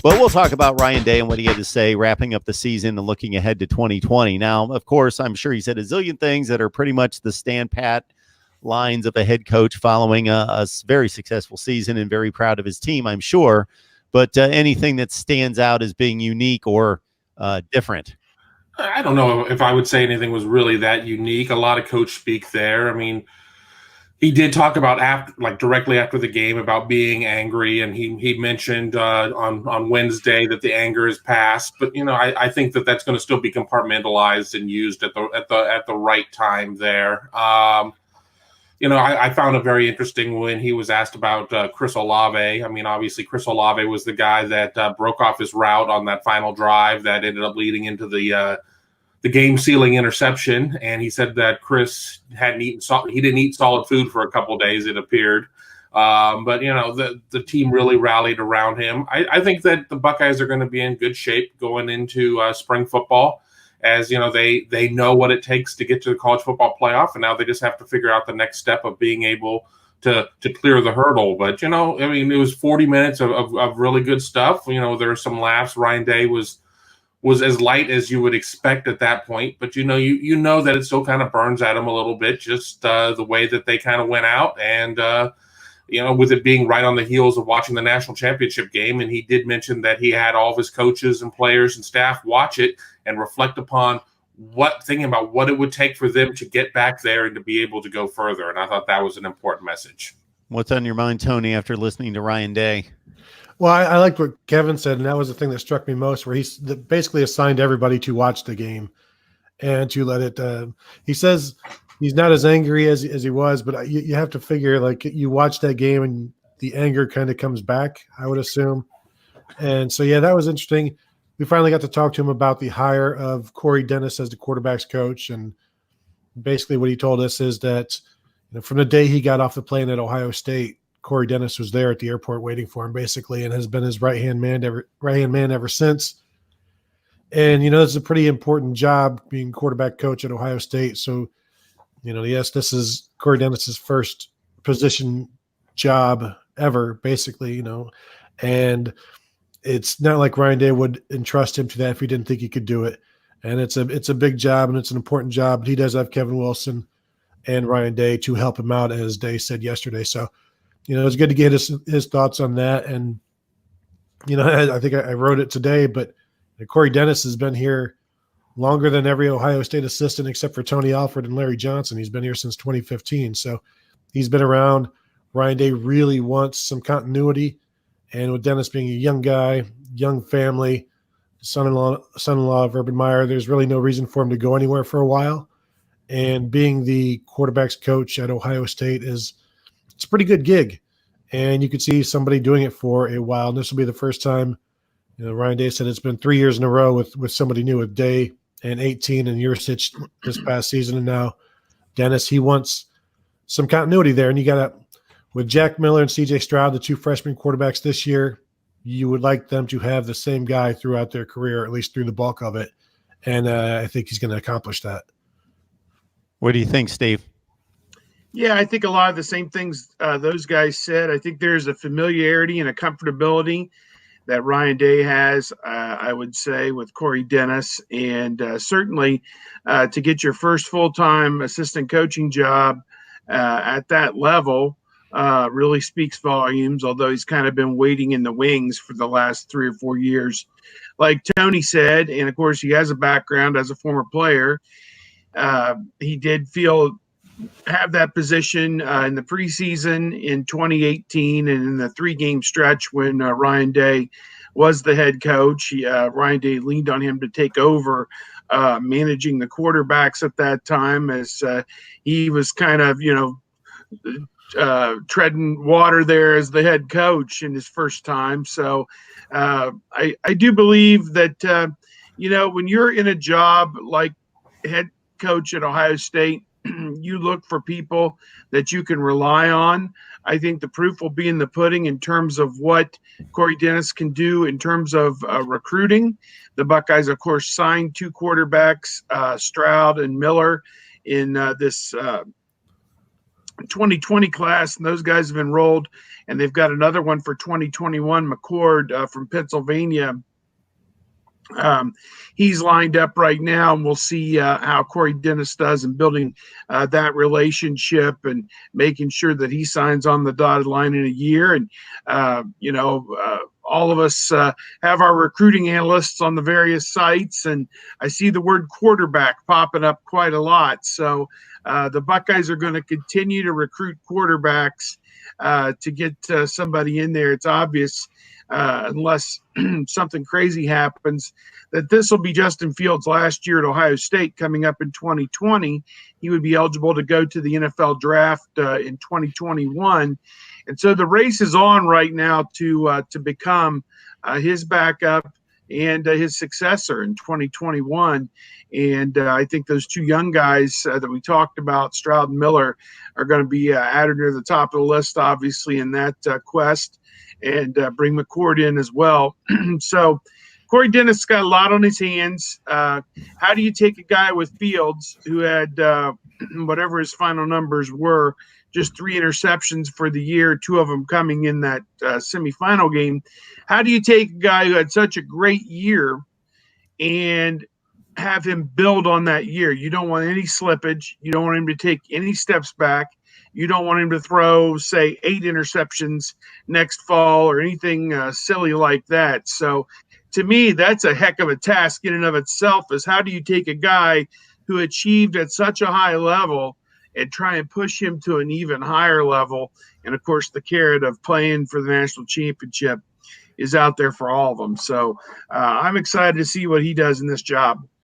But we'll talk about Ryan Day and what he had to say wrapping up the season and looking ahead to 2020. Now, of course, I'm sure he said a zillion things that are pretty much the stand pat lines of a head coach following a very successful season, and very proud of his team, I'm sure. But anything that stands out as being unique or different? I don't know if I would say anything was really that unique. A lot of coach speak there. I mean, he did talk about directly after the game about being angry, and he mentioned on Wednesday that the anger is past. But I think that's going to still be compartmentalized and used at the right time there. I found it very interesting when he was asked about Chris Olave. I mean, obviously, Chris Olave was the guy that broke off his route on that final drive that ended up leading into the game-sealing interception. And he said that Chris he didn't eat solid food for a couple of days, it appeared. But the team really rallied around him. I think that the Buckeyes are going to be in good shape going into spring football. As they know what it takes to get to the college football playoff, and now they just have to figure out the next step of being able to clear the hurdle. But it was 40 minutes of really good stuff. There were some laughs. Ryan Day was as light as you would expect at that point, but you know that it still kind of burns at him a little bit, just the way that they kind of went out, and with it being right on the heels of watching the national championship game. And he did mention that he had all of his coaches and players and staff watch it and reflect upon thinking about what it would take for them to get back there and to be able to go further. And I thought that was an important message. What's on your mind, Tony, after listening to Ryan Day? Well, I liked what Kevin said, and that was the thing that struck me most, where he basically assigned everybody to watch the game and to let it he says he's not as angry as he was, but you have to figure, like, you watch that game and the anger kind of comes back, I would assume. And so, yeah, that was interesting. We finally got to talk to him about the hire of Corey Dennis as the quarterback's coach. And basically what he told us is that from the day he got off the plane at Ohio State, Corey Dennis was there at the airport waiting for him, basically, and has been his right-hand man ever since. And, it's a pretty important job being quarterback coach at Ohio State. So, yes, this is Corey Dennis's first position job ever, basically, and it's not like Ryan Day would entrust him to that if he didn't think he could do it. And it's a big job, and it's an important job. But he does have Kevin Wilson and Ryan Day to help him out, as Day said yesterday. So, it's good to get his thoughts on that. And, I think I wrote it today, but Corey Dennis has been here longer than every Ohio State assistant except for Tony Alford and Larry Johnson. He's been here since 2015. So he's been around. Ryan Day really wants some continuity. And with Dennis being a young guy, young family, son-in-law of Urban Meyer, there's really no reason for him to go anywhere for a while. And being the quarterback's coach at Ohio State it's a pretty good gig. And you could see somebody doing it for a while. And this will be the first time, Ryan Day said it's been 3 years in a row with somebody new, with Day and 18 and Yursich this past season. And now Dennis, he wants some continuity there. And you got to, with Jack Miller and CJ Stroud, the two freshman quarterbacks this year, you would like them to have the same guy throughout their career, at least through the bulk of it. And I think he's going to accomplish that. What do you think, Steve? Yeah, I think a lot of the same things those guys said. I think there's a familiarity and a comfortability that Ryan Day has, I would say, with Corey Dennis. And certainly to get your first full-time assistant coaching job at that level really speaks volumes, although he's kind of been waiting in the wings for the last 3 or 4 years. Like Tony said, and of course he has a background as a former player, he did have that position in the preseason in 2018 and in the 3-game stretch when Ryan Day was the head coach. Ryan Day leaned on him to take over managing the quarterbacks at that time, as he was kind of, treading water there as the head coach in his first time. So I do believe that, when you're in a job like head coach at Ohio State, you look for people that you can rely on. I think the proof will be in the pudding in terms of what Corey Dennis can do in terms of recruiting. The Buckeyes, of course, signed 2 quarterbacks, Stroud and Miller, in this 2020 class, and those guys have enrolled, and they've got another one for 2021. McCord from Pennsylvania. He's lined up right now, and we'll see how Corey Dennis does in building that relationship and making sure that he signs on the dotted line in a year. And all of us have our recruiting analysts on the various sites, and I see the word quarterback popping up quite a lot. So the Buckeyes are going to continue to recruit quarterbacks to get somebody in there. It's obvious, unless something crazy happens, that this will be Justin Fields' last year at Ohio State. Coming up in 2020, he would be eligible to go to the NFL draft in 2021. And so the race is on right now to become his backup and his successor in 2021. And I think those two young guys that we talked about, Stroud and Miller, are going to be added near the top of the list, obviously, in that quest, and bring McCord in as well. So Corey Dennis got a lot on his hands. How do you take a guy with Fields who had whatever his final numbers were, just 3 interceptions for the year, 2 of them coming in that semifinal game? How do you take a guy who had such a great year and have him build on that year? You don't want any slippage. You don't want him to take any steps back. You don't want him to throw, say, 8 interceptions next fall or anything silly like that. So to me, that's a heck of a task in and of itself, is how do you take a guy who achieved at such a high level and try and push him to an even higher level? And, of course, the carrot of playing for the national championship is out there for all of them. So I'm excited to see what he does in this job.